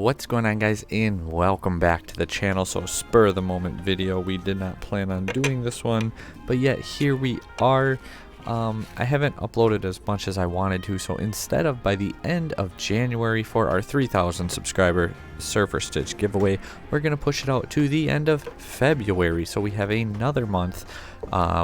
What's going on, guys, and welcome back to the channel. So spur of the moment video. We did not plan on doing this one, but yet here we are. I haven't uploaded as much as I wanted to, so instead of by the end of January for our 3,000 subscriber Surfer Stitch giveaway, we're going to push it out to the end of February, so we have another month.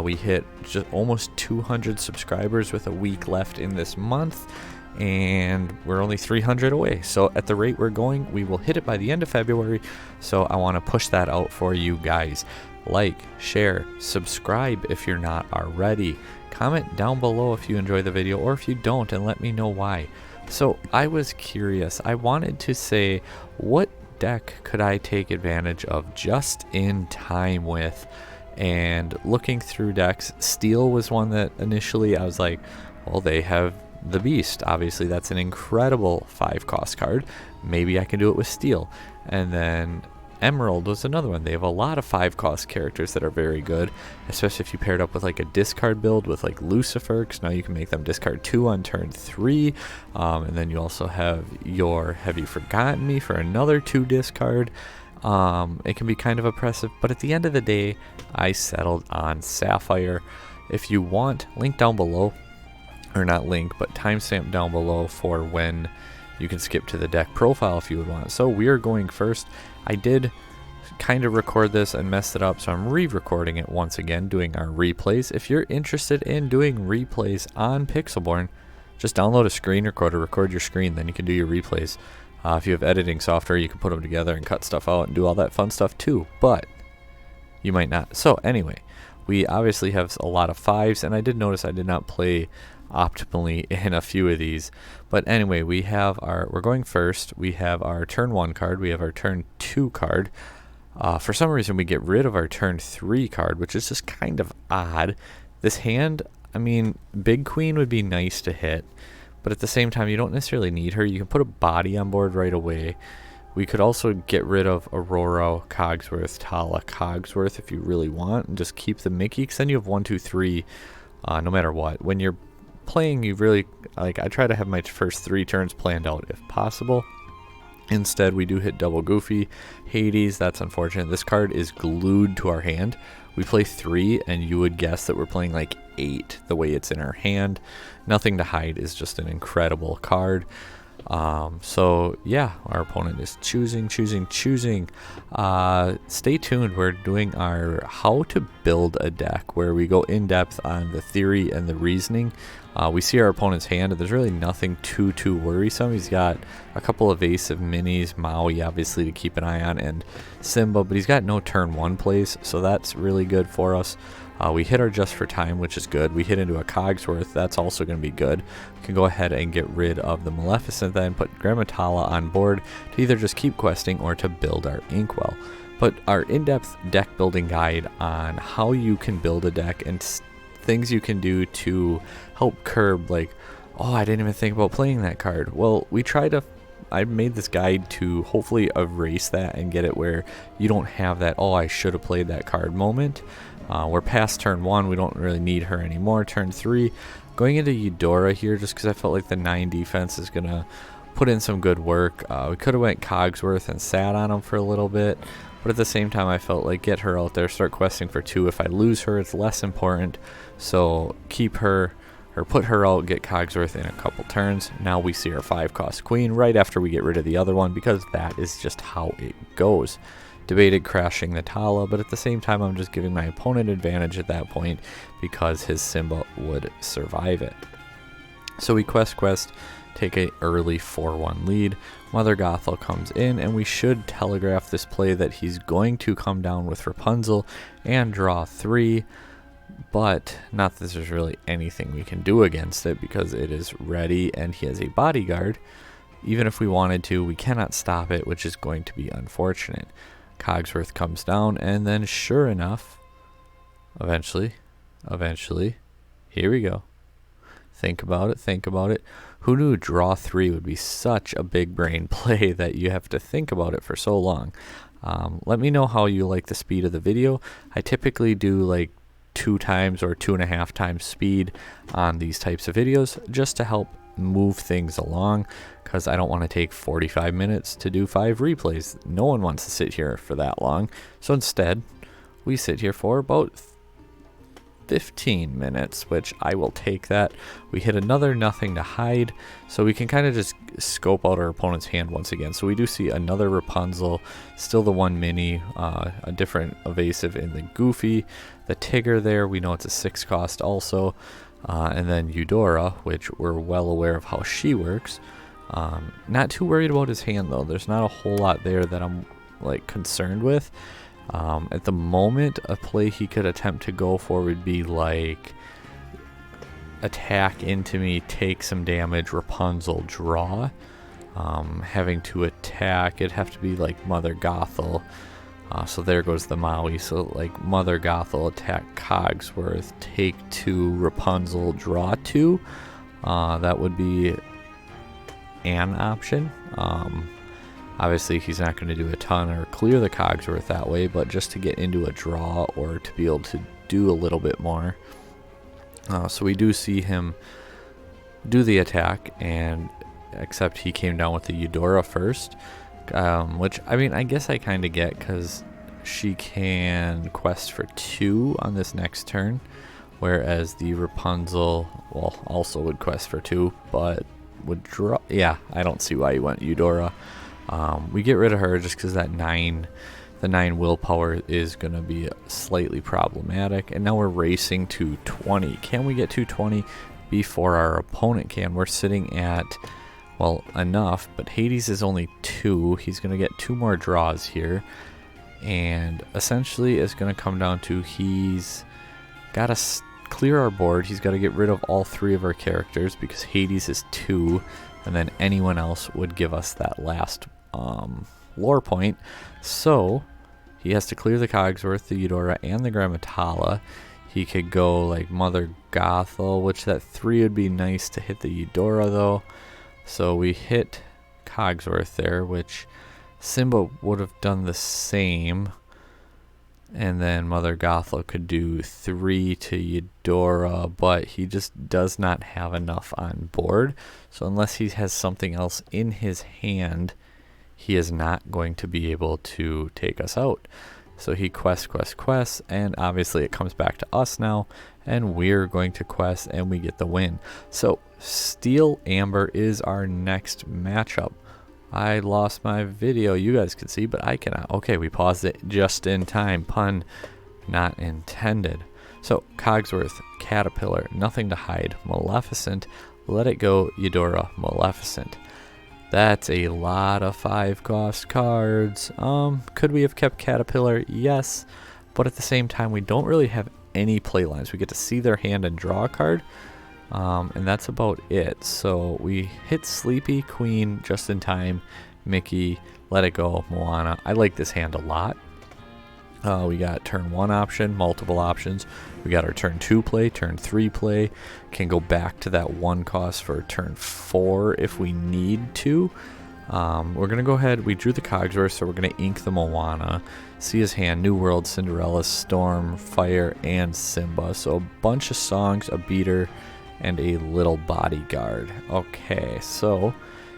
We hit just almost 200 subscribers with a week left in this month, and we're only 300 away. So at the rate we're going, we will hit it by the end of February, so I want to push that out for you guys. Like, share, subscribe if you're not already. Comment down below if you enjoy the video or if you don't, and let me know why. So I was curious. I wanted to say, what deck could I take advantage of just in time with? And looking through decks, Steel was one that initially I was like, well, they have the Beast. Obviously that's an incredible 5-cost card. Maybe I can do it with Steel. And then Emerald was another one. They have a lot of 5-cost characters that are very good, especially if you paired up with like a discard build with like Lucifer, because now you can make them discard 2 on turn 3. And then you also have your Have You Forgotten Me for another 2 discard. It can be kind of oppressive, but at the end of the day, I settled on Sapphire. If you want, link down below, or not link, but timestamp down below for when you can skip to the deck profile if you would want. So we are going first. I did kind of record this and messed it up, so I'm re-recording it once again, doing our replays. If you're interested in doing replays on Pixelborn, just download a screen recorder, record your screen, then you can do your replays. If you have editing software, you can put them together and cut stuff out and do all that fun stuff too, but you might not. So anyway, we obviously have a lot of 5s, and I did notice I did not play optimally in a few of these. But anyway, we're going first. We have our turn 1 card, we have our turn 2 card. For some reason we get rid of our turn 3 card, which is just kind of odd. This hand, I mean, Big Queen would be nice to hit, but at the same time you don't necessarily need her. You can put a body on board right away. We could also get rid of Aurora, Cogsworth, Tala, Cogsworth if you really want, and just keep the Mickey, because then you have 1, 2, 3 no matter what. When you're playing, you really, like, I try to have my first 3 turns planned out if possible. Instead, we do hit double Goofy. Hades, that's unfortunate. This card is glued to our hand. We play 3, and you would guess that we're playing like 8 the way it's in our hand. Nothing to Hide is just an incredible card. So yeah, our opponent is choosing. Stay tuned. We're doing our how to build a deck, where we go in depth on the theory and the reasoning. We see our opponent's hand, and there's really nothing too worrisome. He's got a couple evasive minis, Maui obviously to keep an eye on, and Simba, but he's got no turn 1 plays, so that's really good for us. We hit our Just for Time, which is good. We hit into a Cogsworth, that's also going to be good. We can go ahead and get rid of the Maleficent, then put Gramatala on board to either just keep questing or to build our Inkwell. But our in-depth deck building guide on how you can build a deck and things you can do to help curb, like, oh, I didn't even think about playing that card. Well, I made this guide to hopefully erase that and get it where you don't have that, oh, I should have played that card moment. We're past turn 1, we don't really need her anymore. Turn 3, going into Eudora here just because I felt like the 9 defense is going to put in some good work. We could have went Cogsworth and sat on him for a little bit, but at the same time I felt like get her out there, start questing for 2. If I lose her, it's less important, so keep her, or put her out, get Cogsworth in a couple turns. Now we see our 5-cost Queen right after we get rid of the other one, because that is just how it goes. Debated crashing the Tala, but at the same time I'm just giving my opponent advantage at that point because his Simba would survive it. So we quest, take a early 4-1 lead. Mother Gothel comes in, and we should telegraph this play that he's going to come down with Rapunzel and draw 3, but not that there's really anything we can do against it because it is ready and he has a bodyguard. Even if we wanted to, we cannot stop it, which is going to be unfortunate. Cogsworth comes down, and then sure enough, eventually, here we go. Think about it. Who knew draw 3 would be such a big brain play that you have to think about it for so long? Let me know how you like the speed of the video. I typically do like 2 times or 2.5 times speed on these types of videos just to help move things along, because I don't want to take 45 minutes to do 5 replays. No one wants to sit here for that long. So instead, we sit here for about 15 minutes, which I will take that. We hit another nothing to hide, so we can kind of just scope out our opponent's hand once again. So we do see another Rapunzel, still the one mini, a different evasive in the Goofy, the Tigger there, we know it's a 6 cost also, and then Eudora, which we're well aware of how she works. Not too worried about his hand though. There's not a whole lot there that I'm like concerned with. At the moment, a play he could attempt to go for would be like attack into me, take some damage, Rapunzel, draw. Having to attack, it'd have to be like Mother Gothel. So there goes the Maui. So like Mother Gothel, attack Cogsworth, take 2, Rapunzel, draw 2. That would be an option. Obviously, he's not going to do a ton or clear the Cogsworth that way, but just to get into a draw or to be able to do a little bit more. So we do see him do the attack, and except he came down with the Eudora first, which, I mean, I guess I kind of get, because she can quest for 2 on this next turn, whereas the Rapunzel, well, also would quest for 2, but would draw. Yeah, I don't see why he went Eudora. We get rid of her just because that 9 willpower is going to be slightly problematic. And now we're racing to 20. Can we get to 20 before our opponent can? We're sitting at, well, enough, but Hades is only 2. He's going to get 2 more draws here. And essentially it's going to come down to he's got to clear our board. He's got to get rid of all 3 of our characters because Hades is 2. And then anyone else would give us that last lore point. So he has to clear the Cogsworth, the Eudora, and the Grammatala. He could go like Mother Gothel, which that 3 would be nice to hit the Eudora though. So we hit Cogsworth there, which Simba would have done the same. And then Mother Gothel could do 3 to Eudora, but he just does not have enough on board. So unless he has something else in his hand, he is not going to be able to take us out. So he quests, and obviously it comes back to us now, and we're going to quest, and we get the win. So Steel Amber is our next matchup. I lost my video, you guys can see, but I cannot. Okay, we paused it just in time. Pun not intended. So, Cogsworth, Caterpillar, Nothing to Hide, Maleficent, Let It Go, Eudora, Maleficent. That's a lot of 5-cost cards. Could we have kept Caterpillar? Yes, but at the same time, we don't really have any play lines. We get to see their hand and draw a card. And that's about it. So we hit Sleepy, Queen, just in time, Mickey, Let It Go, Moana. I like this hand a lot. We got turn 1 option, multiple options. We got our turn 2 play, turn 3 play. Can go back to that 1 cost for turn 4 if we need to. We're going to go ahead. We drew the Cogsworth, so we're going to ink the Moana. See his hand, New World, Cinderella, Storm, Fire, and Simba. So a bunch of songs, a beater, and a little bodyguard. Okay, so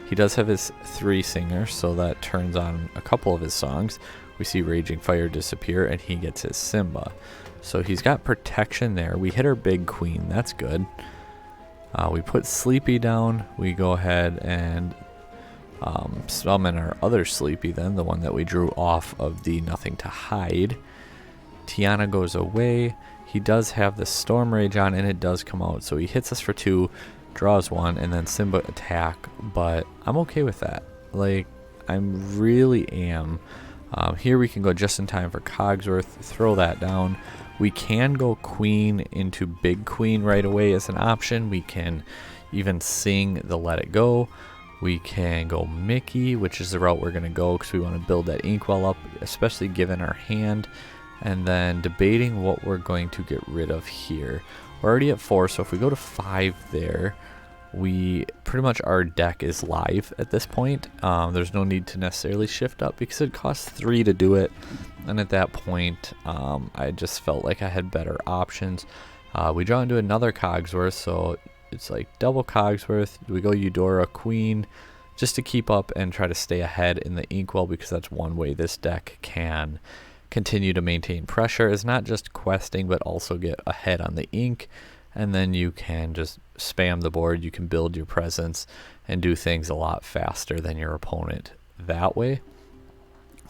he does have his 3 singers, so that turns on a couple of his songs. We see Raging Fire disappear, and he gets his Simba. So he's got protection there. We hit our big queen. That's good. We put Sleepy down. We go ahead and summon our other Sleepy then, the one that we drew off of the Nothing to Hide. Tiana goes away. He does have the Storm Rage on, and it does come out. So he hits us for 2, draws 1, and then Simba attack. But I'm okay with that. Like, I really am. Here we can go just in time for Cogsworth. Throw that down. We can go Queen into Big Queen right away as an option. We can even sing the Let It Go. We can go Mickey, which is the route we're going to go because we want to build that Inkwell up, especially given our hand. And then debating what we're going to get rid of here. We're already at 4, so if we go to 5 there, we pretty much our deck is live at this point. There's no need to necessarily shift up because it costs 3 to do it. And at that point, I just felt like I had better options. We draw into another Cogsworth, so it's like double Cogsworth. We go Eudora, Queen, just to keep up and try to stay ahead in the inkwell, because that's one way this deck can continue to maintain pressure, is not just questing but also get ahead on the ink, and then you can just spam the board. You can build your presence and do things a lot faster than your opponent that way.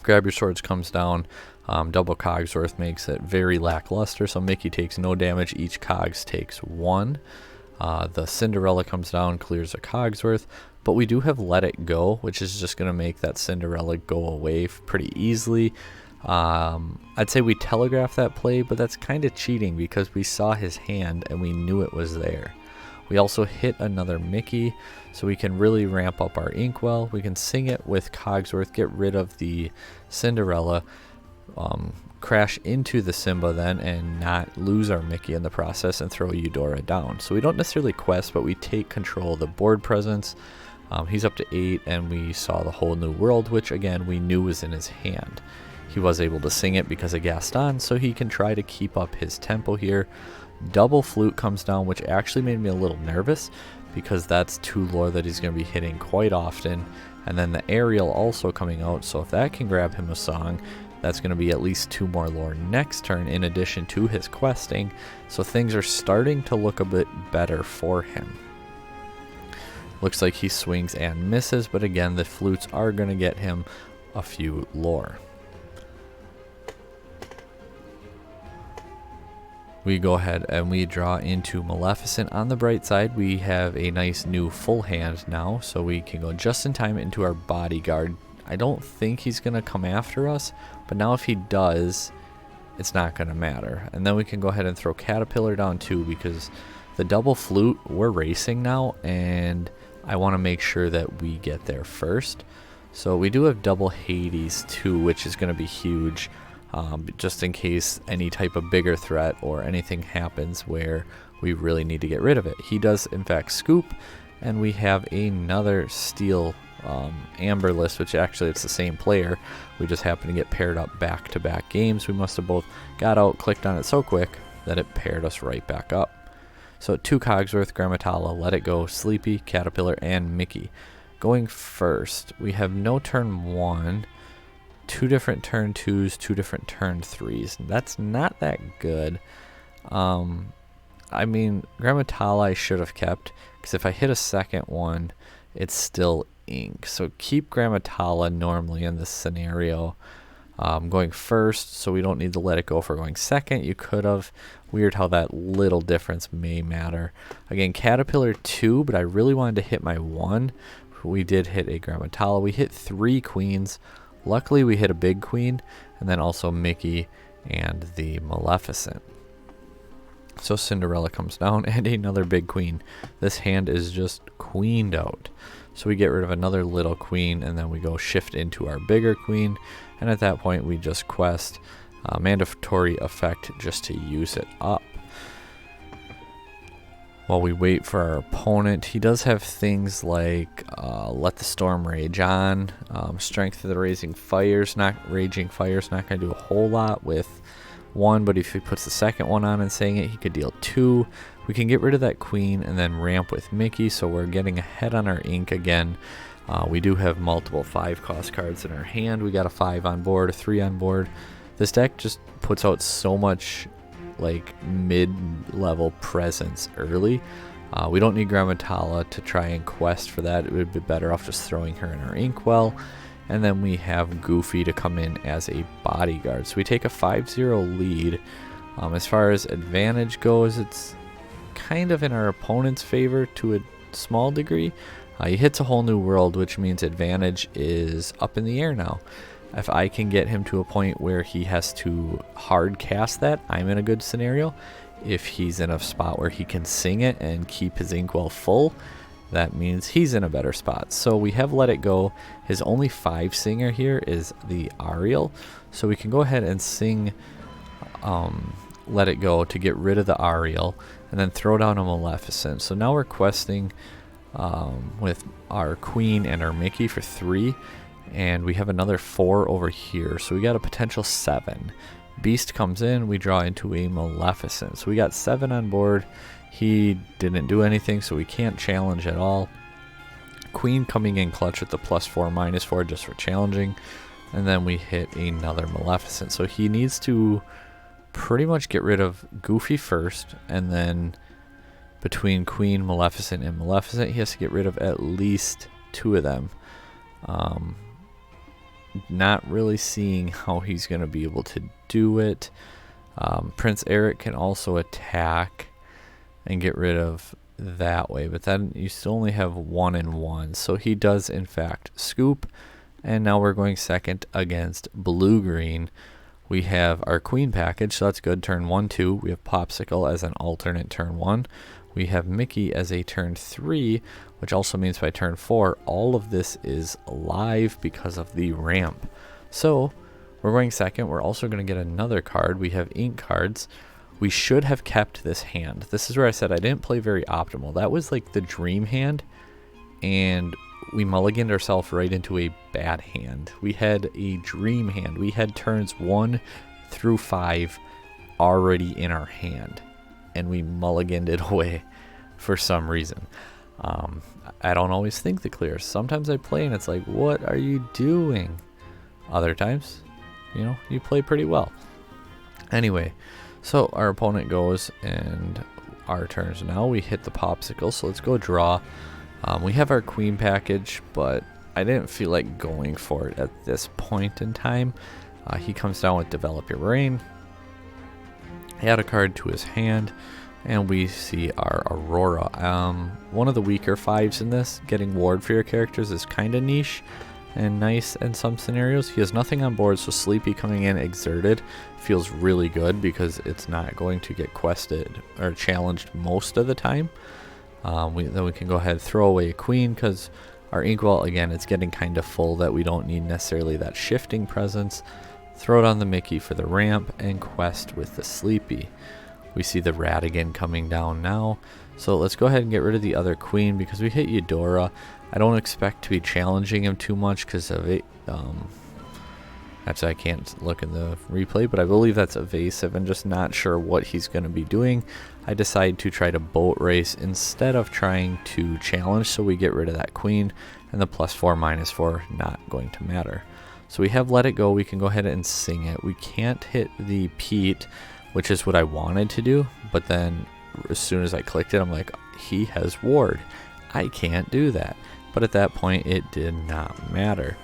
Grab Your Swords comes down. Double Cogsworth makes it very lackluster, so Mickey takes no damage. Each Cogs takes 1. The Cinderella comes down, clears a Cogsworth, but we do have Let It Go, which is just going to make that Cinderella go away pretty easily. I'd say we telegraphed that play, but that's kind of cheating because we saw his hand and we knew it was there. We also hit another Mickey, so we can really ramp up our inkwell. We can sing it with Cogsworth, get rid of the Cinderella, crash into the Simba then and not lose our Mickey in the process, and throw Eudora down. So we don't necessarily quest, but we take control of the board presence. He's up to 8, and we saw the Whole New World, which again we knew was in his hand. He was able to sing it because of Gaston, so he can try to keep up his tempo here. Double Flute comes down, which actually made me a little nervous because that's 2 lore that he's going to be hitting quite often. And then the Aerial also coming out, so if that can grab him a song, that's going to be at least 2 more lore next turn in addition to his questing. So things are starting to look a bit better for him. Looks like he swings and misses, but again, the flutes are going to get him a few lore. We go ahead and we draw into Maleficent. On the bright side, we have a nice new full hand now, so we can go just in time into our bodyguard. I don't think he's going to come after us, but now if he does, it's not going to matter. And then we can go ahead and throw Caterpillar down too, because the double flute, we're racing now, and I want to make sure that we get there first. So we do have double Hades too, which is going to be huge. Just in case any type of bigger threat or anything happens where we really need to get rid of it. He does in fact scoop, and we have another steel amber list, which actually it's the same player. We just happen to get paired up back-to-back games. We must have both got out, clicked on it so quick that it paired us right back up. So 2 Cogsworth, Grammatala, Let It Go, Sleepy, Caterpillar, and Mickey. Going first, we have no turn 1, 2 different turn 2s, 2 different turn 3s. That's not that good. I mean, Grammatala I should have kept, because if I hit a second one, it's still ink. So keep Grammatala normally in this scenario. Going first, so we don't need to Let It Go for going second. You could have. Weird how that little difference may matter. Again, Caterpillar 2, but I really wanted to hit my 1. We did hit a Grammatala. We hit 3 queens. Luckily, we hit a big queen, and then also Mickey and the Maleficent. So Cinderella comes down, and another big queen. This hand is just queened out. So we get rid of another little queen, and then we go shift into our bigger queen, and at that point we just quest mandatory effect just to use it up. While we wait for our opponent, he does have things like Let the Storm Rage On, Strength of the Raging Fire's not going to do a whole lot with 1, but if he puts the second one on and saying it, he could deal 2. We can get rid of that queen and then ramp with Mickey, so we're getting ahead on our ink again. We do have multiple 5-cost cards in our hand. We got a 5 on board, a 3 on board. This deck just puts out so much like mid-level presence early. We don't need Grammatala to try and quest for that. It would be better off just throwing her in our inkwell. And then we have Goofy to come in as a bodyguard. So we take a 5-0 lead. As far as advantage goes, it's kind of in our opponent's favor to a small degree. He hits a Whole New World, which means advantage is up in the air now. If I can get him to a point where he has to hard cast that, I'm in a good scenario. If he's in a spot where he can sing it and keep his inkwell full, that means he's in a better spot. So we have Let It Go. His only 5 singer here is the Ariel. So we can go ahead and sing Let It Go to get rid of the Ariel and then throw down a Maleficent. So now we're questing with our Queen and our Mickey for 3. And we have another 4 over here, so we got a potential 7. Beast comes in, we draw into a Maleficent. So we got 7 on board. He didn't do anything, so we can't challenge at all. Queen coming in clutch with the +4, -4 just for challenging. And then we hit another Maleficent. So he needs to pretty much get rid of Goofy first, and then between Queen, Maleficent, and Maleficent, he has to get rid of at least 2 of them. Not really seeing how he's going to be able to do it. Prince Eric can also attack and get rid of that way, but then you still only have 1 and 1. So he does in fact scoop, and now we're going second against blue-green. We have our Queen package, so that's good. Turn 1, 2. We have Popsicle as an alternate turn 1. We have Mickey as a turn 3, which also means by turn 4, all of this is live because of the ramp. So we're going second. We're also going to get another card. We have ink cards. We should have kept this hand. This is where I said I didn't play very optimal. That was like the dream hand, and we mulliganed ourselves right into a bad hand. We had a dream hand. We had turns 1 through 5 already in our hand, and we mulliganed it away for some reason. I don't always think the clearest. Sometimes I play and it's like, what are you doing? Other times, you know, you play pretty well. Anyway, so our opponent goes, and our turns now. We hit the Popsicle, so let's go draw. We have our Queen package, but I didn't feel like going for it at this point in time. He comes down with Develop Your Brain. Add a card to his hand, and we see our Aurora. One of the weaker 5s in this. Getting ward for your characters is kind of niche and nice in some scenarios. He has nothing on board, so Sleepy coming in exerted feels really good because it's not going to get quested or challenged most of the time. Then we can go ahead and throw away a Queen because our Inkwell, again, it's getting kind of full that we don't need necessarily that shifting presence. Throw it on the Mickey for the ramp and quest with the Sleepy. We see the Ratigan coming down now. So let's go ahead and get rid of the other Queen because we hit Eudora. I don't expect to be challenging him too much because of it. Actually, I can't look in the replay, but I believe that's evasive and just not sure what he's going to be doing. I decide to try to boat race instead of trying to challenge, so we get rid of that Queen, and the +4, -4 not going to matter. So we have Let It Go. We can go ahead and sing it. We can't hit the Pete, which is what I wanted to do, but then as soon as I clicked it, I'm like, he has ward. I can't do that. But at that point, it did not matter.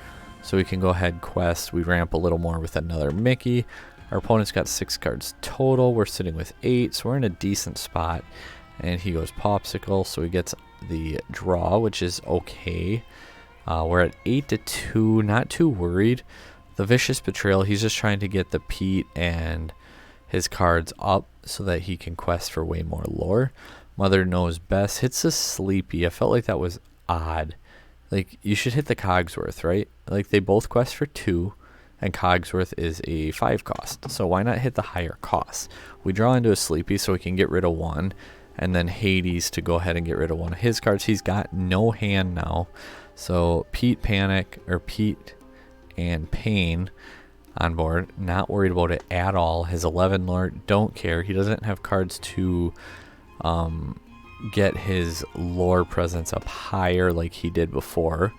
So we can go ahead quest. We ramp a little more with another Mickey. Our opponent's got 6 cards total. We're sitting with 8, so we're in a decent spot. And he goes Popsicle, so he gets the draw, which is okay. We're at 8-2, not too worried. The Vicious Betrayal, he's just trying to get the Pete and his cards up so that he can quest for way more lore. Mother Knows Best hits a Sleepy. I felt like that was odd. Like, you should hit the Cogsworth, right? Like, they both quest for 2, and Cogsworth is a 5 cost. So why not hit the higher cost? We draw into a Sleepy so we can get rid of 1, and then Hades to go ahead and get rid of 1 of his cards. He's got no hand now. So Pete and Pain on board. Not worried about it at all. His 11 lore, don't care. He doesn't have cards to get his lore presence up higher like he did before.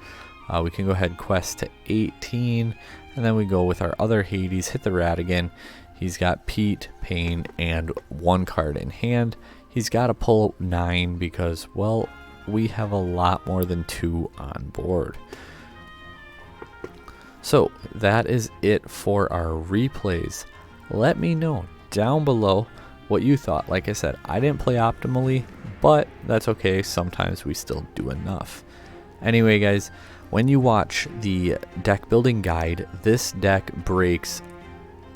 We can go ahead and quest to 18, and then we go with our other Hades, hit the Ratigan. He's got Pete, Pain, and 1 card in hand. He's got to pull 9 because, well, we have a lot more than 2 on board. So that is it for our replays. Let me know down below what you thought. Like I said, I didn't play optimally, but that's okay. Sometimes we still do enough. Anyway, guys, when you watch the deck building guide, this deck breaks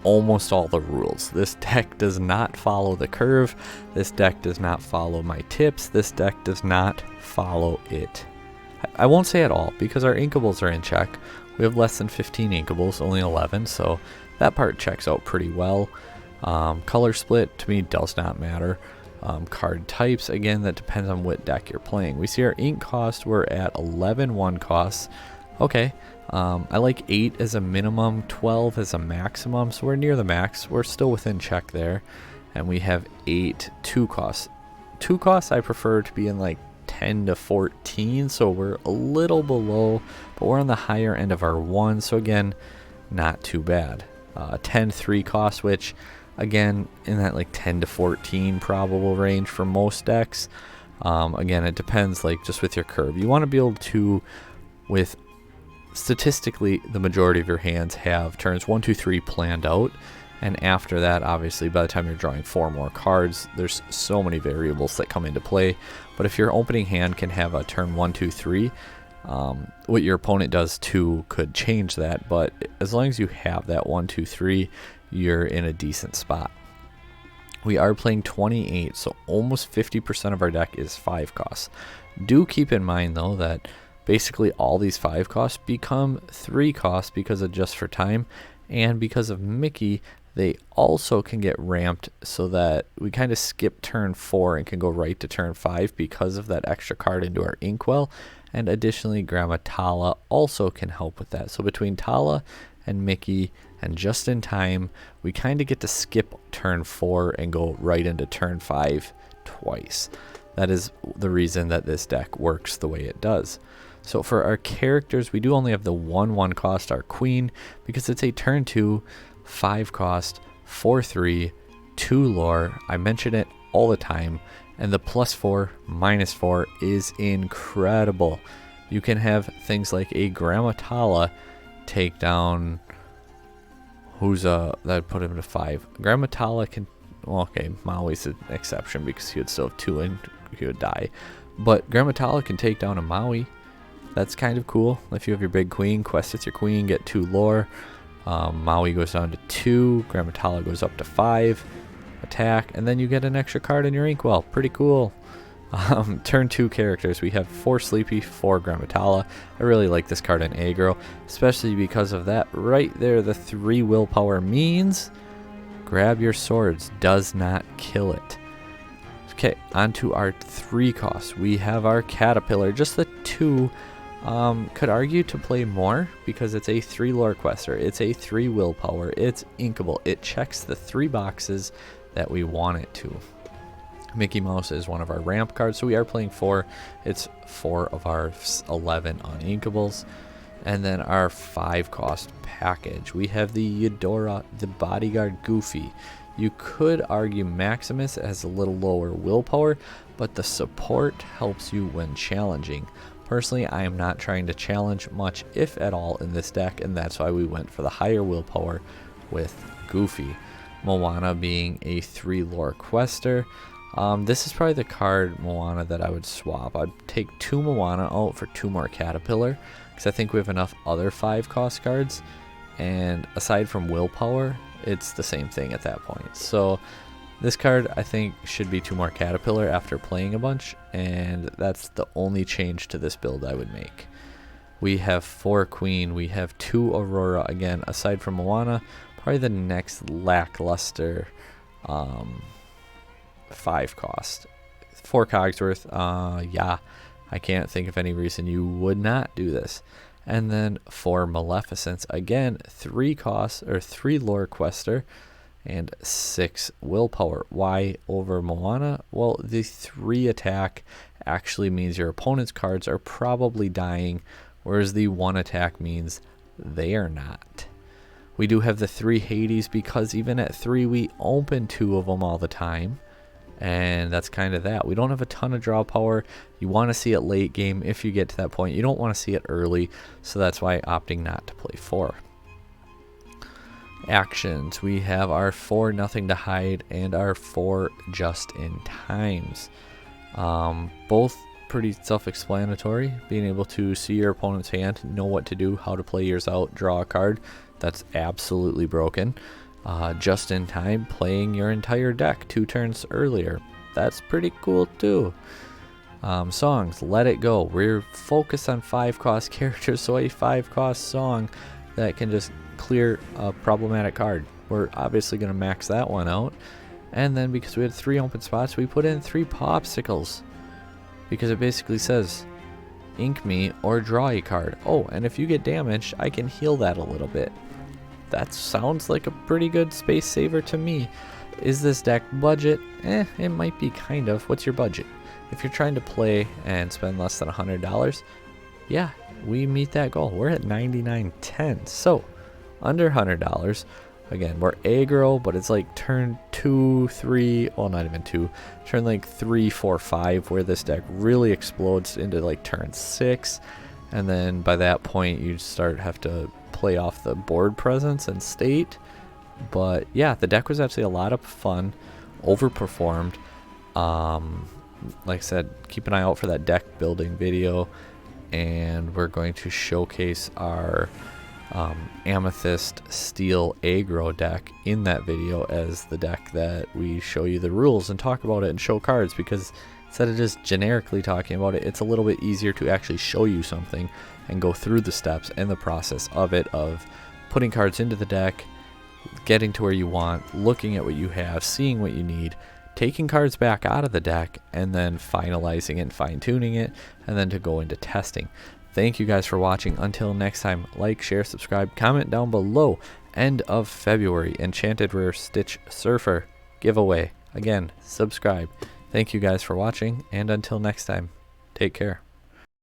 almost all the rules. This deck does not follow the curve. This deck does not follow my tips. This deck does not follow it. I won't say at all because our inkables are in check. We have less than 15 inkables, only 11, so that part checks out pretty well. Color split to me does not matter. Card types, again, that depends on what deck you're playing. We see our ink cost, we're at 11 1 costs. Okay, I like 8 as a minimum, 12 as a maximum, so we're near the max. We're still within check there. And we have 8 2 costs. 2 costs I prefer to be in like 10 to 14, so we're a little below, but we're on the higher end of our 1, so again, not too bad. 10 3 costs, which again in that like 10 to 14 probable range for most decks. Again, it depends, like just with your curve. You want to be able to, with statistically the majority of your hands have turns 1 2 3 planned out, and after that, obviously by the time you're drawing 4 more cards, there's so many variables that come into play. But if your opening hand can have a turn 1 2 3, what your opponent does too could change that, but as long as you have that 1 2 3, you're in a decent spot. We are playing 28, so almost 50% of our deck is 5 costs. Do keep in mind though that basically all these 5 costs become 3 costs because of Just for Time, and because of Mickey they also can get ramped so that we kind of skip turn 4 and can go right to turn 5 because of that extra card into our Inkwell. And additionally, Grandma Tala also can help with that. So between Tala and Mickey and Just in Time, we kind of get to skip turn 4 and go right into turn 5 twice. That is the reason that this deck works the way it does. So for our characters, we do only have the 1/1 cost, our Queen, because it's a turn 2, 5 cost, 4/3, 2 lore. I mention it all the time, and the +4, -4 is incredible. You can have things like a Grandma Tala take down, that put him to 5. Grandma Tala can, well, okay, Maui's an exception because he would still have 2 and he would die, but Grandma Tala can take down a Maui. That's kind of cool. If you have your big queen, quest with your queen, get 2 lore. Maui goes down to 2, Grandma Tala goes up to 5, attack, and then you get an extra card in your Inkwell. Pretty cool. Turn 2 characters, we have 4 Sleepy, 4 Grandma Tala. I really like this card in aggro, especially because of that right there. The 3 willpower means grab your swords, does not kill it. Okay, on to our 3 costs. We have our Caterpillar, just the 2. Could argue to play more because it's a 3 lore quester, it's a 3 willpower, it's inkable, it checks the 3 boxes that we want it to. Mickey Mouse is one of our ramp cards, so we are playing 4. It's 4 of our 11 uninkables. And then our 5 cost package, we have the Eudora, the Bodyguard Goofy. You could argue Maximus has a little lower willpower, but the support helps you when challenging. Personally, I am not trying to challenge much, if at all, in this deck, and that's why we went for the higher willpower with Goofy. Moana being a 3 lore quester. This is probably the card, Moana, that I would swap. I'd take 2 Moana out for 2 more Caterpillar, because I think we have enough other 5 cost cards, and aside from willpower, it's the same thing at that point. So this card I think should be 2 more Caterpillar after playing a bunch, and that's the only change to this build I would make. We have 4 Queen, we have 2 Aurora, again aside from Moana, probably the next lackluster 5 cost. 4 Cogsworth, yeah, I can't think of any reason you would not do this. And then 4 Maleficents, again 3 costs, or 3 lore quester, and 6 willpower. Why over Moana? Well, the 3 attack actually means your opponent's cards are probably dying, whereas the 1 attack means they are not. We do have the 3 Hades because even at 3 we open 2 of them all the time, and that's kind of that. We don't have a ton of draw power. You want to see it late game if you get to that point. You don't want to see it early, so that's why opting not to play 4. Actions, we have our 4 Nothing to Hide and our 4 Just in Times. Both pretty self-explanatory. Being able to see your opponent's hand, know what to do, how to play yours out, draw a card. That's absolutely broken. Just in Time, playing your entire deck 2 turns earlier. That's pretty cool too. Songs, Let It Go. We're focused on 5 cost characters, so a 5 cost song that can just clear a problematic card. We're obviously going to max that one out. And then because we had 3 open spots, we put in 3 popsicles, because it basically says ink me or draw a card. Oh, and if you get damaged, I can heal that a little bit. That sounds like a pretty good space saver to me. Is this deck budget? It might be kind of. What's your budget? If you're trying to play and spend less than $100, yeah, we meet that goal. We're at 99.10, so under $100. Again, we're aggro, but it's like turn 2, 3, well, not even 2, turn like 3, 4, 5, where this deck really explodes into like turn 6, and then by that point you have to play off the board presence and state. But yeah, the deck was actually a lot of fun, overperformed. Like I said, keep an eye out for that deck building video, and we're going to showcase our Amethyst Steel aggro deck in that video as the deck that we show you the rules and talk about it and show cards, because instead of just generically talking about it, it's a little bit easier to actually show you something and go through the steps and the process of it, of putting cards into the deck, getting to where you want, looking at what you have, seeing what you need, taking cards back out of the deck, and then finalizing it and fine-tuning it, and then to go into testing. Thank you guys for watching. Until next time, like, share, subscribe, comment down below. End of February, Enchanted Rare Stitch Surfer giveaway. Again, subscribe. Thank you guys for watching, and until next time, take care.